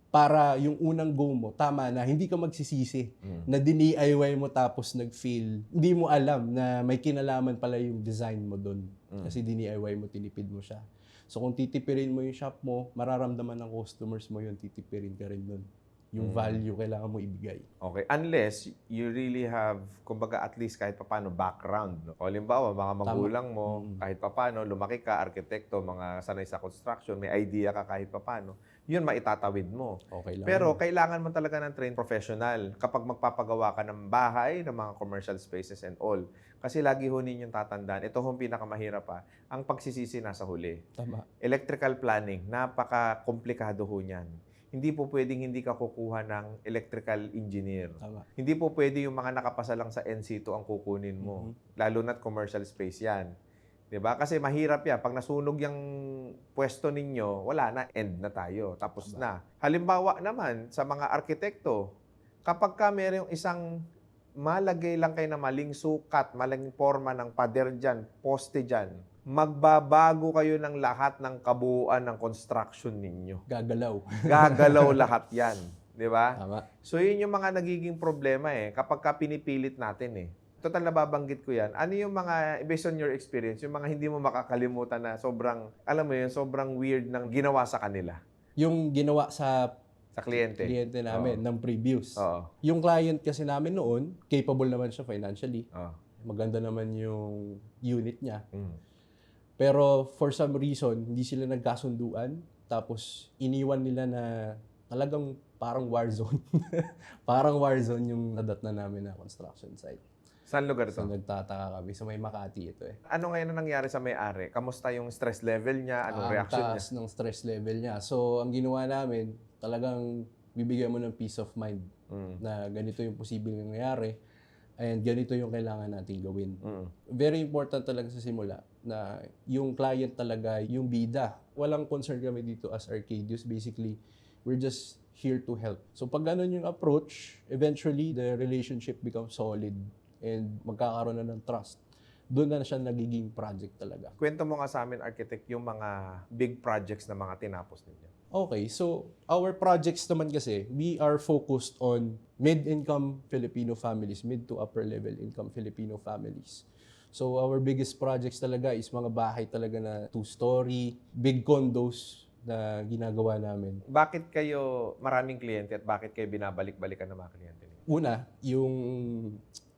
Speaker 2: para yung unang go mo, tama na, hindi ka magsisisi na DIY mo tapos nag-fail. Hindi mo alam na may kinalaman pala yung design mo doon. Kasi DIY mo, tinipid mo siya. So kung titipirin mo yung shop mo, mararamdaman ng customers mo yun, titipirin ka rin doon. Yung value kailangan mo ibigay.
Speaker 1: Okay. Unless you really have, kumbaga at least kahit papano, background. No? O halimbawa, mga magulang mo, kahit papano, lumaki ka, arkitekto, mga sanay sa construction, may idea ka kahit papano, yun maitatawid mo.
Speaker 2: Okay lang.
Speaker 1: Pero kailangan mo talaga ng trained professional kapag magpapagawa ka ng bahay, ng mga commercial spaces and all. Kasi lagi ho ninyong tatandaan, ito hong pinakamahirap pa, ang pagsisisi nasa huli.
Speaker 2: Tama.
Speaker 1: Electrical planning, napaka-komplikado ho niyan. Hindi po pwedeng hindi ka kukuha ng electrical engineer.
Speaker 2: Tama.
Speaker 1: Hindi po pwede yung mga nakapasa lang sa NC2 ang kukunin mo. Lalo na't commercial space yan. 'Di ba? Kasi mahirap yan. Pag nasunog yung pwesto ninyo, wala na, end na tayo. Tapos na. Halimbawa naman, sa mga arkitekto, kapag ka mayroong isang malagay lang kayo na maling sukat, maling forma ng pader dyan, poste dyan, magbabago kayo ng lahat ng kabuuan ng construction ninyo.
Speaker 2: Gagalaw.
Speaker 1: Gagalaw lahat yan. Di ba?
Speaker 2: Tama.
Speaker 1: So, yun yung mga nagiging problema kapag ka pinipilit natin Total nababanggit ko yan. Ano yung mga, based on your experience, yung mga hindi mo makakalimutan na sobrang, alam mo yun, sobrang weird ng ginawa sa kanila?
Speaker 2: Yung ginawa sa
Speaker 1: Kliyente
Speaker 2: namin ng previous.
Speaker 1: Oo.
Speaker 2: Yung client kasi namin noon, capable naman siya financially.
Speaker 1: Oo.
Speaker 2: Maganda naman yung unit niya.
Speaker 1: Mm.
Speaker 2: Pero for some reason, hindi sila nagkasunduan. Tapos iniwan nila na talagang parang war zone. Parang war zone yung nadat na namin na construction site.
Speaker 1: Saan lugar
Speaker 2: So
Speaker 1: to?
Speaker 2: nagtataka kami. Sa may Makati ito
Speaker 1: Ano ngayon ang nangyari sa may-ari? Kamusta yung stress level niya? Anong reaction niya?
Speaker 2: taas ng stress level niya. So ang ginawa namin, talagang bibigyan mo ng peace of mind na ganito yung posibleng nangyayari and ganito yung kailangan natin gawin. Very important talaga sa simula na yung client talaga, yung bida. Walang concern kami dito as Arcadius. Basically, we're just here to help. So pag ganun yung approach, eventually the relationship becomes solid and magkakaroon na ng trust. Doon na siya nagiging project talaga.
Speaker 1: Kwento mo nga sa amin, architect, yung mga big projects na mga tinapos ninyo.
Speaker 2: Okay, so our projects naman kasi, we are focused on mid-income Filipino families, mid to upper level income Filipino families. So our biggest projects talaga is mga bahay talaga na 2-story, big condos na ginagawa namin.
Speaker 1: Bakit kayo maraming kliyente at bakit kayo binabalik-balikan ng mga kliyente ninyo?
Speaker 2: Una, yung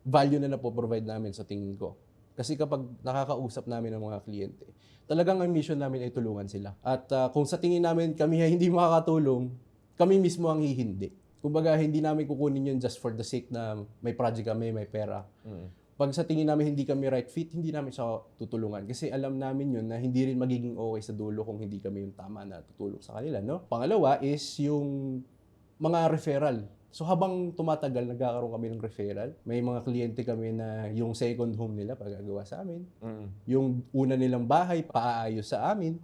Speaker 2: value na napoprovide namin sa tingin ko. Kasi kapag nakakausap namin ng mga kliyente, talagang ang mission namin ay tulungan sila. At kung sa tingin namin kami ay hindi makakatulong, kami mismo ang hihindi. Kumbaga, hindi namin kukunin yun just for the sake na may project kami, may pera. Pag sa tingin namin hindi kami right fit, hindi namin siya tutulungan. Kasi alam namin yun na hindi rin magiging okay sa dulo kung hindi kami yung tama na tutulong sa kanila, no? Pangalawa is yung mga referral. So habang tumatagal, nagkakaroon kami ng referral. May mga kliyente kami na yung second home nila pagagawa sa amin. Yung una nilang bahay, paaayos sa amin.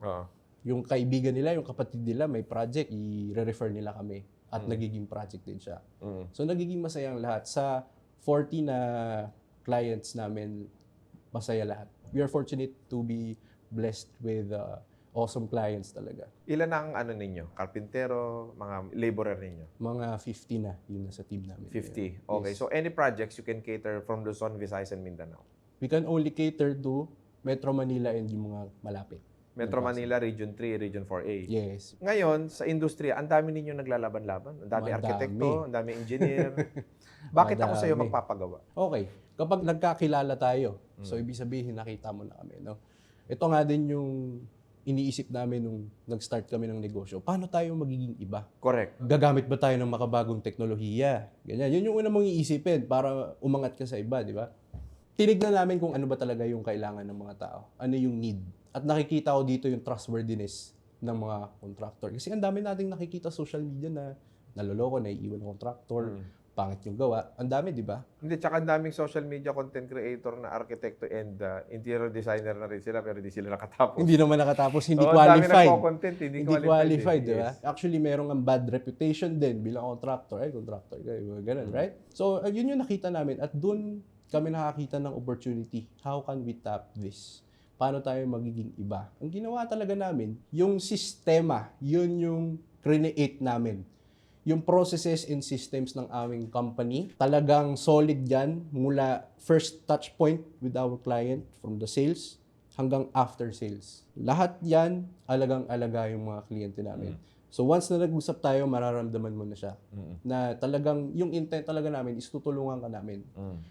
Speaker 2: Yung kaibigan nila, yung kapatid nila, may project, i-refer nila kami. At nagiging project din siya. So nagiging masaya ang lahat. Sa 40 na clients namin, masaya lahat. We are fortunate to be blessed with awesome clients talaga.
Speaker 1: Ilan ang ninyo? Karpintero, mga laborer ninyo?
Speaker 2: Mga 50 na yun nasa team namin.
Speaker 1: 50. Okay.
Speaker 2: Yes.
Speaker 1: So any projects you can cater from Luzon, Visayas, and Mindanao?
Speaker 2: We can only cater to Metro Manila and yung mga malapit.
Speaker 1: Metro Manila, Region 3, Region 4A.
Speaker 2: Yes.
Speaker 1: Ngayon, sa industriya, ang dami ninyo naglalaban-laban. Ang dami
Speaker 2: Madami.
Speaker 1: arkitekto, ang dami engineer. Bakit ako sa'yo
Speaker 2: Madami.
Speaker 1: magpapagawa?
Speaker 2: Okay. Kapag nagkakilala tayo, so ibig sabihin nakita mo na kami, no? Ito nga din yung iniisip namin nung nag-start kami ng negosyo. Paano tayo magiging iba?
Speaker 1: Correct.
Speaker 2: Gagamit ba tayo ng makabagong teknolohiya? Ganyan. Yun yung una mong iisipin para umangat ka sa iba, di ba? Tinignan namin kung ano ba talaga yung kailangan ng mga tao. Ano yung need. At nakikita ko dito yung trustworthiness ng mga contractor. Kasi ang dami nating nakikita social media na naloloko, naiiwan ng contractor, pangit yung gawa. Ang dami, di ba?
Speaker 1: Hindi, tsaka ang daming social media content creator na arkitekto and interior designer na rin sila pero hindi sila nakatapos.
Speaker 2: Hindi naman nakatapos, hindi
Speaker 1: Oo, ang dami
Speaker 2: qualified.
Speaker 1: nagko-content, hindi
Speaker 2: Qualified,
Speaker 1: eh.
Speaker 2: di ba?
Speaker 1: Yes.
Speaker 2: Actually, merong ang bad reputation din bilang contractor. Ay, contractor kayo, ganun, right? So, yun yung nakita namin. At doon kami nakakita ng opportunity. How can we tap this? Paano tayo magiging iba? Ang ginawa talaga namin, yung sistema, yun yung create namin. Yung processes and systems ng aming company, talagang solid yan mula first touch point with our client from the sales hanggang after sales. Lahat yan, alagang-alaga yung mga kliyente namin. So once na nag-usap tayo, mararamdaman mo na siya. Na talagang, yung intent talaga namin is tutulungan ka namin.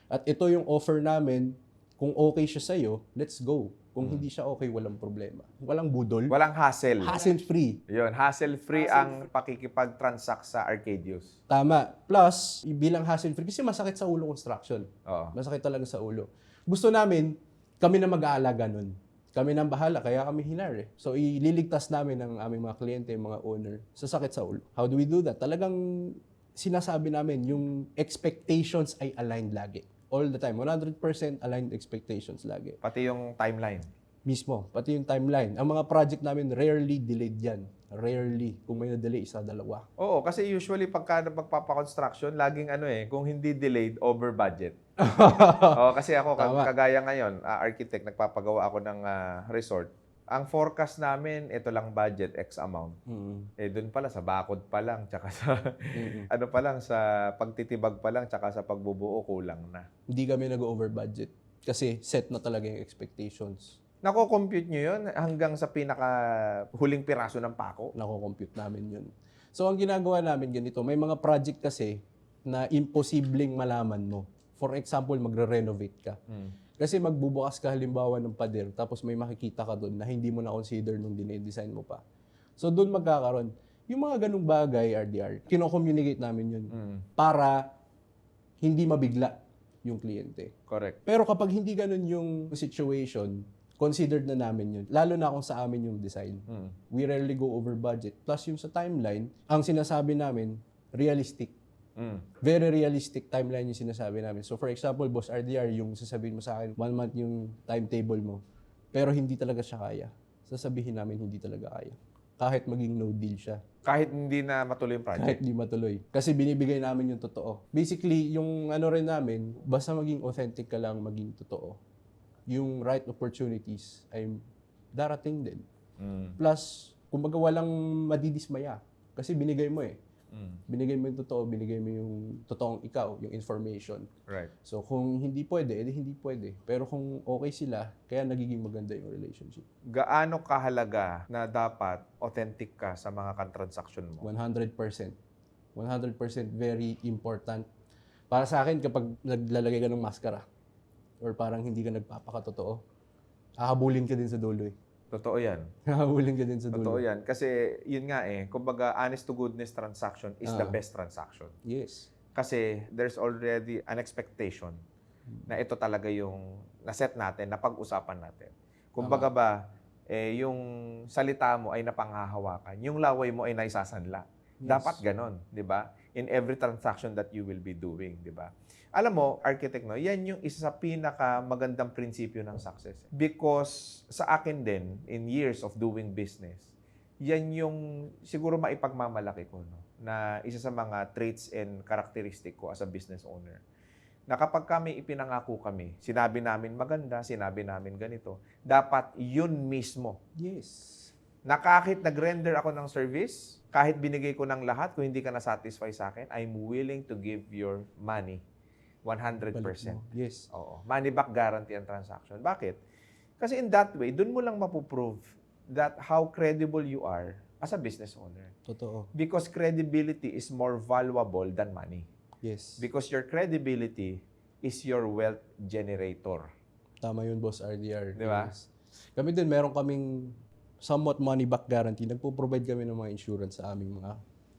Speaker 2: At ito yung offer namin, kung okay siya sa'yo, let's go. Kung hindi siya okay, walang problema. Walang budol.
Speaker 1: Walang hassle.
Speaker 2: Hassle-free.
Speaker 1: Yun, hassle-free ang pakikipag-transact sa Arcadius.
Speaker 2: Tama. Plus, bilang hassle-free, kasi masakit sa ulo construction.
Speaker 1: Oo.
Speaker 2: Masakit talaga sa ulo. Gusto namin, kami na mag-aalaga nun. Kami nang bahala, kaya kami hinar eh. So, ililigtas namin ang aming mga kliyente, mga owner, sa sakit sa ulo. How do we do that? Talagang sinasabi namin, yung expectations ay aligned lagi. All the time. 100% aligned expectations lagi.
Speaker 1: Pati yung timeline.
Speaker 2: Mismo. Pati yung timeline. Ang mga project namin, rarely delayed yan. Rarely. Kung may na-delay, isa, dalawa.
Speaker 1: Oo, kasi usually pagka magpapa-construction, laging kung hindi delayed, over budget. Oo, kasi ako,
Speaker 2: Tama.
Speaker 1: kagaya ngayon, architect, nagpapagawa ako ng resort. Ang forecast namin, ito lang budget, X amount. Eh, dun pala, sa bakod pa lang, tsaka sa, pa lang, sa pagtitibag pa lang, tsaka sa pagbubuo, kulang na.
Speaker 2: Hindi kami nag-over budget. Kasi set na talaga yung expectations.
Speaker 1: Nako-compute nyo yun hanggang sa pinaka huling piraso ng pako?
Speaker 2: Nako-compute namin yun. So, ang ginagawa namin ganito, may mga project kasi na imposibleng malaman mo. For example, magre-renovate ka. Kasi magbubukas ka halimbawa ng pader, tapos may makikita ka doon na hindi mo na-consider nung dinedesign mo pa. So, doon magkakaroon. Yung mga ganung bagay, RDR, kino-communicate namin yun para hindi mabigla yung kliyente.
Speaker 1: Correct.
Speaker 2: Pero kapag hindi ganun yung situation, considered na namin yun. Lalo na kung sa amin yung design. We rarely go over budget. Plus yung sa timeline, ang sinasabi namin, realistic. Very realistic timeline yung sinasabi namin. So for example, Boss RDR, yung sasabihin mo sa akin, 1 month yung timetable mo, pero hindi talaga siya kaya. Sasabihin namin hindi talaga kaya. Kahit maging no deal siya.
Speaker 1: Kahit hindi na matuloy yung project.
Speaker 2: Kahit hindi matuloy. Kasi binibigay namin yung totoo. Basically, yung rin namin, basta maging authentic ka lang, maging totoo. Yung right opportunities ay darating din. Plus, kumbaga walang madidismaya. Kasi binigay mo eh. Binigay mo yung totoo, binigay mo yung totoong ikaw, yung information.
Speaker 1: Right.
Speaker 2: So, kung hindi pwede, edi hindi pwede. Pero kung okay sila, kaya nagiging maganda yung relationship.
Speaker 1: Gaano kahalaga na dapat authentic ka sa mga transaction mo?
Speaker 2: 100%. 100% very important. Para sa akin, kapag naglalagay ka ng maskara, or parang hindi ka nagpapakatotoo, hahabulin ka din sa dulo eh.
Speaker 1: Totoo yan.
Speaker 2: Hahabulin ka din sa dulo.
Speaker 1: Totoo yan. Kasi yun nga kumbaga honest to goodness transaction is the best transaction.
Speaker 2: Yes.
Speaker 1: Kasi there's already an expectation na ito talaga yung naset natin, napag-usapan natin. Kumbaga ba, yung salita mo ay napanghahawakan, yung laway mo ay naisasanla.
Speaker 2: Yes.
Speaker 1: Dapat ganon, di ba? In every transaction that you will be doing, di ba? Alam mo, architect, no, yan yung isa sa pinaka magandang prinsipyo ng success. Because sa akin din, in years of doing business, yan yung siguro maipagmamalaki ko, no, na isa sa mga traits and characteristic ko as a business owner. Na kapag kami ipinangako kami, sinabi namin maganda, sinabi namin ganito, dapat yun mismo.
Speaker 2: Yes.
Speaker 1: Na kahit nag-render ako ng service, kahit binigay ko ng lahat, kung hindi ka na-satisfy sa akin, I'm willing to give your money 100%.
Speaker 2: Balik mo. Yes.
Speaker 1: Oo. Money back guarantee ang transaction. Bakit? Kasi in that way, dun mo lang mapuprove that how credible you are as a business owner.
Speaker 2: Totoo.
Speaker 1: Because credibility is more valuable than money.
Speaker 2: Yes.
Speaker 1: Because your credibility is your wealth generator.
Speaker 2: Tama yun, Boss RDR.
Speaker 1: Di ba?
Speaker 2: Yes. Kami din, meron kaming somewhat money back guarantee. Nagpo-provide kami ng mga insurance sa aming mga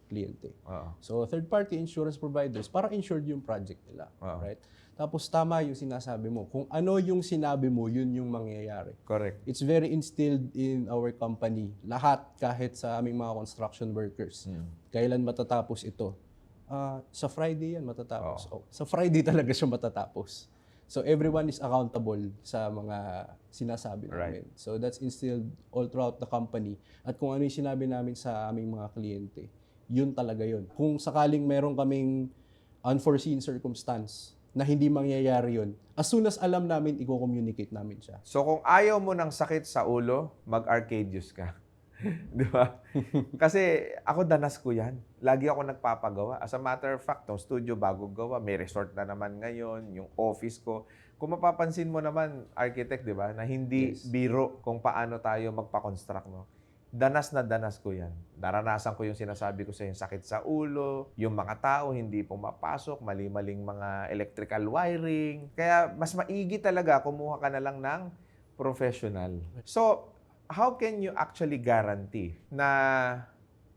Speaker 2: kliyente.
Speaker 1: Oo.
Speaker 2: So, third-party insurance providers, para insured yung project nila.
Speaker 1: Oo.
Speaker 2: Right? Tapos, tama yung sinasabi mo. Kung ano yung sinabi mo, yun yung mangyayari.
Speaker 1: Correct.
Speaker 2: It's very instilled in our company. Lahat, kahit sa aming mga construction workers. Kailan matatapos ito? Sa Friday yan matatapos. Oh, sa Friday talaga siya matatapos. So everyone is accountable sa mga sinasabi namin. So that's instilled all throughout the company. At kung ano yung sinabi namin sa aming mga kliyente, yun talaga yun. Kung sakaling meron kaming unforeseen circumstance na hindi mangyayari yun, as soon as alam namin, i-communicate namin siya.
Speaker 1: So kung ayaw mo ng sakit sa ulo, mag-arcade juice ka. Di ba? Kasi ako danas ko yan. Lagi ako nagpapagawa. As a matter of fact, no, studio bago gawa, may resort na naman ngayon, yung office ko. Kung mapapansin mo naman, architect, di ba, na hindi biro kung paano tayo magpa-construct, no? Danas na danas ko yan. Naranasan ko yung sinasabi ko sa yung sakit sa ulo, yung mga tao hindi pumapasok, mali-maling mga electrical wiring. Kaya mas maigi talaga kumuha ka na lang ng professional. So, how can you actually guarantee na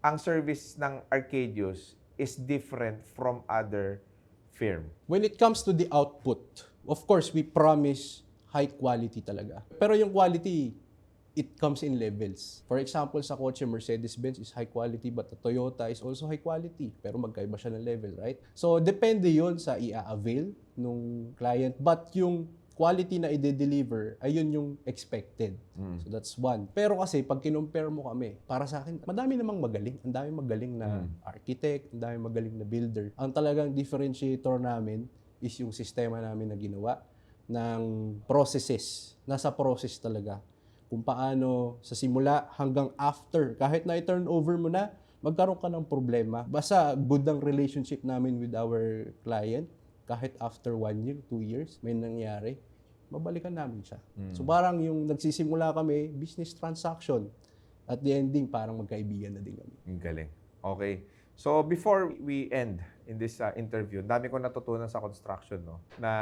Speaker 1: ang service ng Arcadius is different from other firm?
Speaker 2: When it comes to the output, of course, we promise high quality talaga. Pero yung quality, it comes in levels. For example, sa kotse, Mercedes-Benz is high quality, but the Toyota is also high quality. Pero magkaiba siya ng level, right? So, depende yun sa i-avail nung client. But yung quality na i-deliver, ayun yung expected. So that's one. Pero kasi, pag kinumpare mo kami, para sa akin, madami namang magaling. Ang dami magaling na architect, ang dami magaling na builder. Ang talagang differentiator namin is yung sistema namin na ginawa ng processes. Nasa process talaga. Kung paano sa simula hanggang after, kahit na i-turnover mo na, magkaroon ka ng problema. Basta good ang relationship namin with our client, kahit after 1 year, 2 years, may nangyari, babalikan namin siya. So parang yung nagsisimula kami, business transaction. At the ending, parang magkaibigan na din kami.
Speaker 1: Ang galing. Okay. So before we end in this interview, dami ko natutunan sa construction, no, na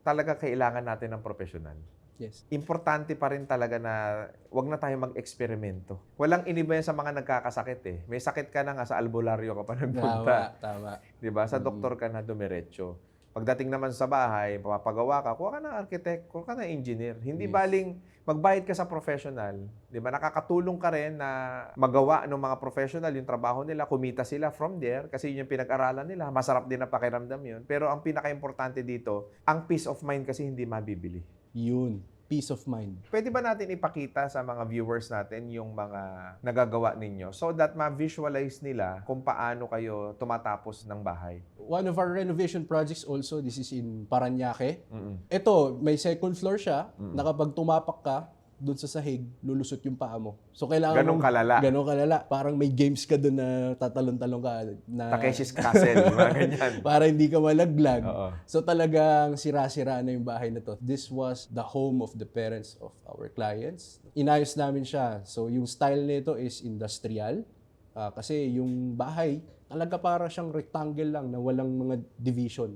Speaker 1: talaga kailangan natin ng professional.
Speaker 2: Yes.
Speaker 1: Importante pa rin talaga na wag na tayo mag-eksperimento. Walang iniba yan sa mga nagkakasakit eh. May sakit ka na nga sa albularyo ka pa nagpunta.
Speaker 2: Tama.
Speaker 1: 'Di ba? Sa doktor ka na dumiretso. Pagdating naman sa bahay, papagawa ka, kuha ka ng architect, kuha ka ng engineer. Hindi baling magbayad ka sa professional. 'Di ba? Nakakatulong ka rin na magawa ng mga professional yung trabaho nila, kumita sila from there kasi yun yung pinag-aralan nila. Masarap din na pakiramdam yun. Pero ang pinaka-importante dito, ang peace of mind kasi hindi mabibili.
Speaker 2: Yun. Peace of mind.
Speaker 1: Pwede ba natin ipakita sa mga viewers natin yung mga nagagawa ninyo so that ma-visualize nila kung paano kayo tumatapos ng bahay?
Speaker 2: One of our renovation projects also, this is in Parañaque. Ito, may second floor siya, na kapag tumapak ka, doon sa sahig, lulusot yung paa mo. So, kailangan
Speaker 1: Ganong kalala.
Speaker 2: Ganong kalala. Parang may games ka doon na tatalon-talon ka. Na,
Speaker 1: Takeshi's Castle, mga ganyan.
Speaker 2: para hindi ka malaglag.
Speaker 1: Oo.
Speaker 2: So, talagang sira-sira na yung bahay na to. This was the home of the parents of our clients. Inayos namin siya. So, yung style nito is industrial. Kasi yung bahay, talaga para siyang rectangle lang na walang mga division.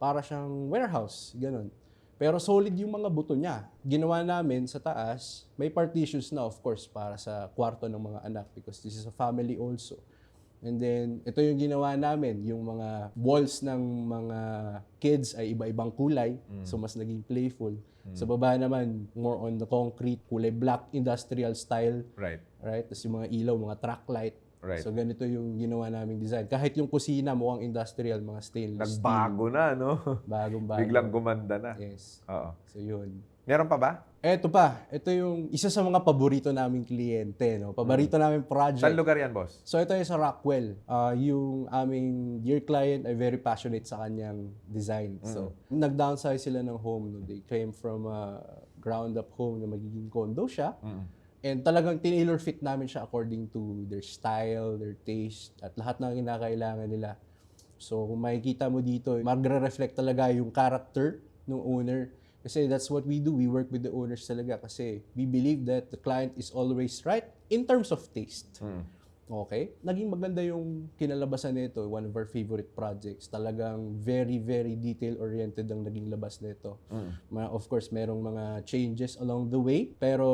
Speaker 2: Para siyang warehouse, ganun. Pero solid yung mga buto niya. Ginawa namin sa taas, may partitions na of course para sa kwarto ng mga anak because this is a family also. And then, ito yung ginawa namin. Yung mga walls ng mga kids ay iba-ibang kulay. So, mas naging playful. Sa baba naman, more on the concrete, kulay black, industrial style.
Speaker 1: Right.
Speaker 2: Right? Tapos yung mga ilaw, mga track light.
Speaker 1: Right.
Speaker 2: So, ganito yung ginawa naming design. Kahit yung kusina, mukhang industrial, mga stainless
Speaker 1: Nagbago na, no?
Speaker 2: Bagong-bago.
Speaker 1: Biglang gumanda na.
Speaker 2: Yes.
Speaker 1: Oo.
Speaker 2: So, yun.
Speaker 1: Meron pa ba?
Speaker 2: Eto pa. Ito yung isa sa mga paborito naming kliyente. No? Paborito namin project.
Speaker 1: Saan lugar yan, boss?
Speaker 2: So, ito yung sa Rockwell. Yung aming dear client ay very passionate sa kanyang design. So, nag-downsize sila ng home. No? They came from a ground-up home na magiging condo siya. And talagang tinilor fit namin siya according to their style, their taste, at lahat ng kinakailangan nila. So, kung makikita mo dito, magre-reflect talaga yung character ng owner. Kasi that's what we do. We work with the owners talaga kasi we believe that the client is always right in terms of taste. Okay? Naging maganda yung kinalabasan nito. One of our favorite projects. Talagang very, very detail-oriented ang naging labas nito. Of course, merong mga changes along the way. Pero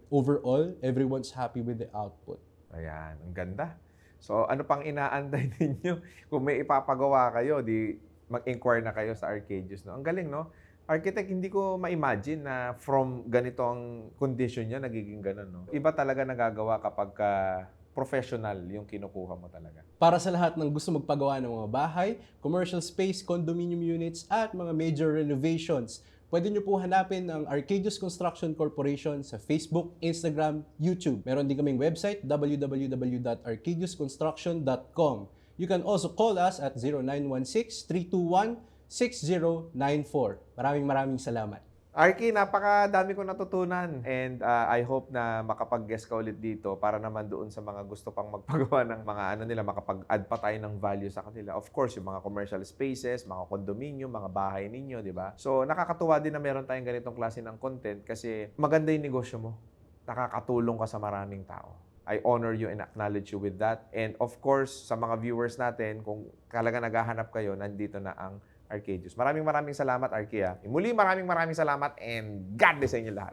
Speaker 2: overall, everyone's happy with the output.
Speaker 1: Ayan, ang ganda. So, ano pang inaantay ninyo? Kung may ipapagawa kayo, di mag-inquire na kayo sa Arcadius. No? Ang galing, no? Architect, hindi ko ma-imagine na from ganito ang condition niya, nagiging ganun, no? Iba talaga nagagawa kapag professional yung kinukuha mo talaga.
Speaker 2: Para sa lahat ng gusto magpagawa ng mga bahay, commercial space, condominium units, at mga major renovations, pwede nyo po hanapin ang Arcadius Construction Corporation sa Facebook, Instagram, YouTube. Meron din kaming website, www.arcadiusconstruction.com. You can also call us at 0916-321-6094. Maraming salamat.
Speaker 1: Arky, napakadami ko natutunan and I hope na makapag-guest ka ulit dito para naman doon sa mga gusto pang magpagawa ng mga makapag-add pa tayo ng value sa kanila. Of course, yung mga commercial spaces, mga condominium, mga bahay ninyo, di ba? So, nakakatuwa din na meron tayong ganitong klase ng content kasi maganda yung negosyo mo. Nakakatulong ka sa maraming tao. I honor you and acknowledge you with that. And of course, sa mga viewers natin, kung talaga naghahanap kayo, nandito na ang Arcadius. Maraming salamat, Arky. Muli, maraming salamat and God bless sa inyo lahat.